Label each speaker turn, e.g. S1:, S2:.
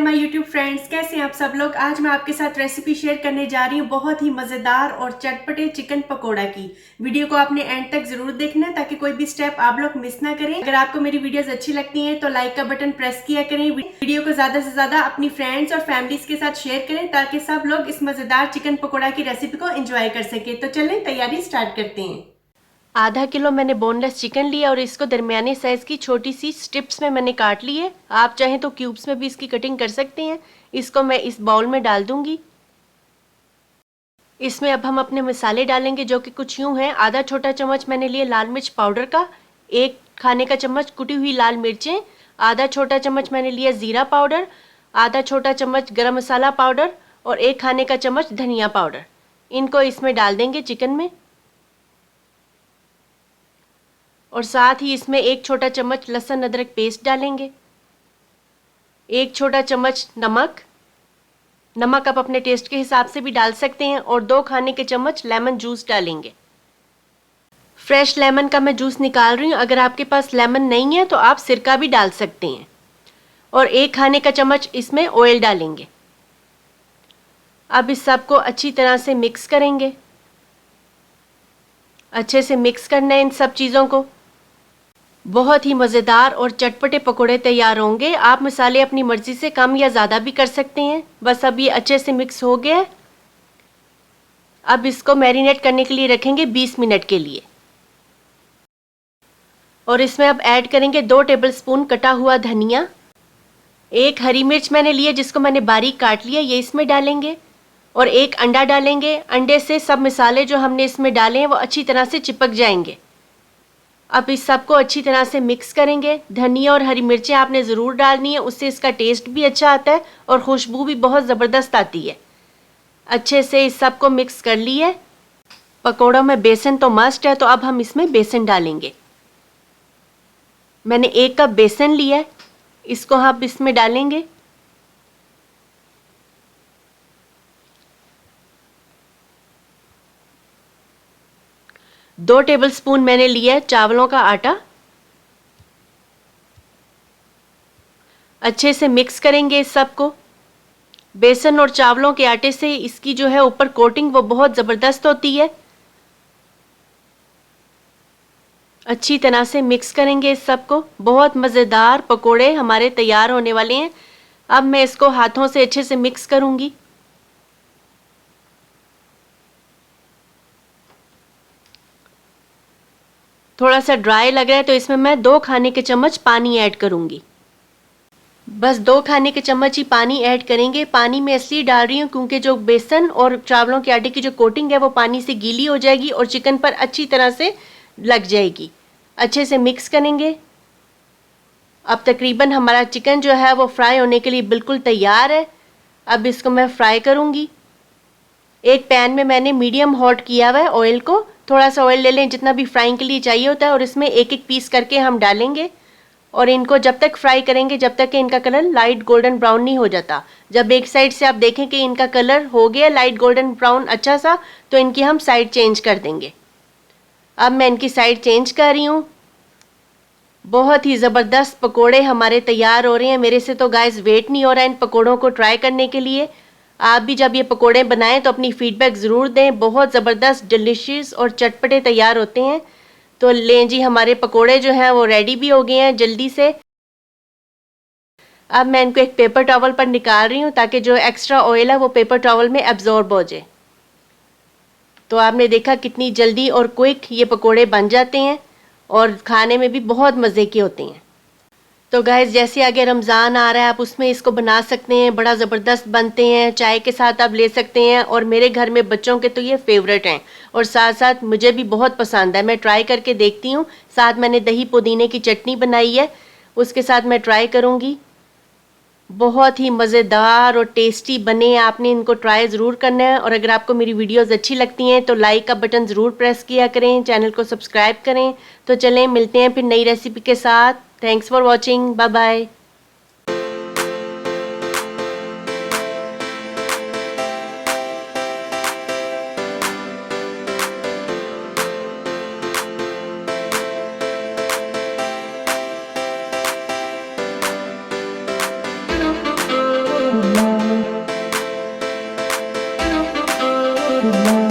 S1: My YouTube friends, कैसे हैं आप सब लोग। आज मैं आपके साथ रेसिपी शेयर करने जा रही हूँ बहुत ही मजेदार और चटपटे चिकन पकोड़ा की। वीडियो को आपने एंड तक जरूर देखना है ताकि कोई भी स्टेप आप लोग मिस ना करें। अगर आपको मेरी वीडियोस अच्छी लगती हैं तो लाइक का बटन प्रेस किया करें। वीडियो को ज्यादा से ज्यादा अपनी फ्रेंड्स और फैमिलीज के साथ शेयर करें ताकि सब लोग इस मजेदार चिकन पकोड़ा की रेसिपी को एंजॉय कर सके। तो चलें तैयारी स्टार्ट करते हैं।
S2: आधा किलो मैंने बोनलेस चिकन लिया और इसको दरमियाने साइज की छोटी सी स्ट्रिप्स में मैंने काट ली है। आप चाहें तो क्यूब्स में भी इसकी कटिंग कर सकते हैं। इसको मैं इस बाउल में डाल दूंगी। इसमें अब हम अपने मसाले डालेंगे जो कि कुछ यूं हैं। आधा छोटा चम्मच मैंने लिया लाल मिर्च पाउडर का, एक खाने का चम्मच कुटी हुई लाल मिर्चें, आधा छोटा चम्मच मैंने लिया जीरा पाउडर, आधा छोटा चम्मच गरम मसाला पाउडर और एक खाने का चम्मच धनिया पाउडर। इनको इसमें डाल देंगे चिकन में। और साथ ही इसमें एक छोटा चम्मच लहसुन अदरक पेस्ट डालेंगे, एक छोटा चम्मच नमक आप अपने टेस्ट के हिसाब से भी डाल सकते हैं, और 2 खाने के चम्मच लेमन जूस डालेंगे। फ्रेश लेमन का मैं जूस निकाल रही हूँ। अगर आपके पास लेमन नहीं है तो आप सिरका भी डाल सकते हैं। और 1 खाने का चम्मच इसमें ऑयल डालेंगे। अब इस सब को अच्छी तरह से मिक्स करेंगे। अच्छे से मिक्स करना है इन सब चीज़ों को। बहुत ही मज़ेदार और चटपटे पकोड़े तैयार होंगे। आप मसाले अपनी मर्ज़ी से कम या ज़्यादा भी कर सकते हैं। बस अब ये अच्छे से मिक्स हो गया है। अब इसको मैरिनेट करने के लिए रखेंगे 20 मिनट के लिए। और इसमें अब ऐड करेंगे 2 टेबलस्पून कटा हुआ धनिया, 1 हरी मिर्च मैंने लिया जिसको मैंने बारीक काट लिया, ये इसमें डालेंगे। और 1 अंडा डालेंगे। अंडे से सब मसाले जो हमने इसमें डाले हैं वो अच्छी तरह से चिपक जाएंगे। अब इस सबको अच्छी तरह से मिक्स करेंगे। धनिया और हरी मिर्चें आपने ज़रूर डालनी है, उससे इसका टेस्ट भी अच्छा आता है और खुशबू भी बहुत ज़बरदस्त आती है। अच्छे से इस सब को मिक्स कर लिए। पकौड़ों में बेसन तो मस्ट है, तो अब हम इसमें बेसन डालेंगे। मैंने 1 कप बेसन लिया है, इसको हम इसमें डालेंगे। दो टेबलस्पून मैंने लिया है चावलों का आटा। अच्छे से मिक्स करेंगे इस सब को। बेसन और चावलों के आटे से इसकी जो है ऊपर कोटिंग वो बहुत ज़बरदस्त होती है। अच्छी तरह से मिक्स करेंगे इस सब को। बहुत मज़ेदार पकोड़े हमारे तैयार होने वाले हैं। अब मैं इसको हाथों से अच्छे से मिक्स करूंगी। थोड़ा सा ड्राई लग रहा है तो इसमें मैं 2 खाने के चम्मच पानी ऐड करूंगी। बस 2 खाने के चम्मच ही पानी ऐड करेंगे। पानी मैं इसलिए डाल रही हूँ क्योंकि जो बेसन और चावलों के आटे की जो कोटिंग है वो पानी से गीली हो जाएगी और चिकन पर अच्छी तरह से लग जाएगी। अच्छे से मिक्स करेंगे। अब तकरीबन हमारा चिकन जो है वो फ्राई होने के लिए बिल्कुल तैयार है। अब इसको मैं फ्राई करूँगी। एक पैन में मैंने मीडियम हॉट किया हुआ है ऑयल को। थोड़ा सा ऑयल ले लें जितना भी फ्राइंग के लिए चाहिए होता है, और इसमें एक एक पीस करके हम डालेंगे। और इनको जब तक फ्राई करेंगे जब तक कि इनका कलर लाइट गोल्डन ब्राउन नहीं हो जाता। जब एक साइड से आप देखें कि इनका कलर हो गया लाइट गोल्डन ब्राउन अच्छा सा, तो इनकी हम साइड चेंज कर देंगे। अब मैं इनकी साइड चेंज कर रही हूँ। बहुत ही ज़बरदस्त पकोड़े हमारे तैयार हो रहे हैं। मेरे से तो गाइस वेट नहीं हो रहा है इन पकोड़ों को ट्राई करने के लिए। आप भी जब ये पकोड़े बनाएं तो अपनी फीडबैक ज़रूर दें। बहुत ज़बरदस्त डिलीशियस और चटपटे तैयार होते हैं। तो लें जी, हमारे पकोड़े जो हैं वो रेडी भी हो गए हैं जल्दी से। अब मैं इनको एक पेपर टॉवल पर निकाल रही हूँ ताकि जो एक्स्ट्रा ऑयल है वो पेपर टॉवल में एब्जॉर्ब हो जाए। तो आपने देखा कितनी जल्दी और क्विक ये पकोड़े बन जाते हैं और खाने में भी बहुत मज़े के होते हैं। तो गाइस, जैसे आगे रमज़ान आ रहा है आप उसमें इसको बना सकते हैं। बड़ा ज़बरदस्त बनते हैं। चाय के साथ आप ले सकते हैं। और मेरे घर में बच्चों के तो ये फेवरेट हैं और साथ साथ मुझे भी बहुत पसंद है। मैं ट्राई करके देखती हूँ। साथ मैंने दही पुदीने की चटनी बनाई है, उसके साथ मैं ट्राई करूँगी। बहुत ही मज़ेदार और टेस्टी बने। आपने इनको ट्राई ज़रूर करना है। और अगर आपको मेरी वीडियोस अच्छी लगती हैं तो लाइक का बटन ज़रूर प्रेस किया करें, चैनल को सब्सक्राइब करें। तो चलें, मिलते हैं फिर नई रेसिपी के साथ। Thanks for watching. Bye bye.
S3: Good morning.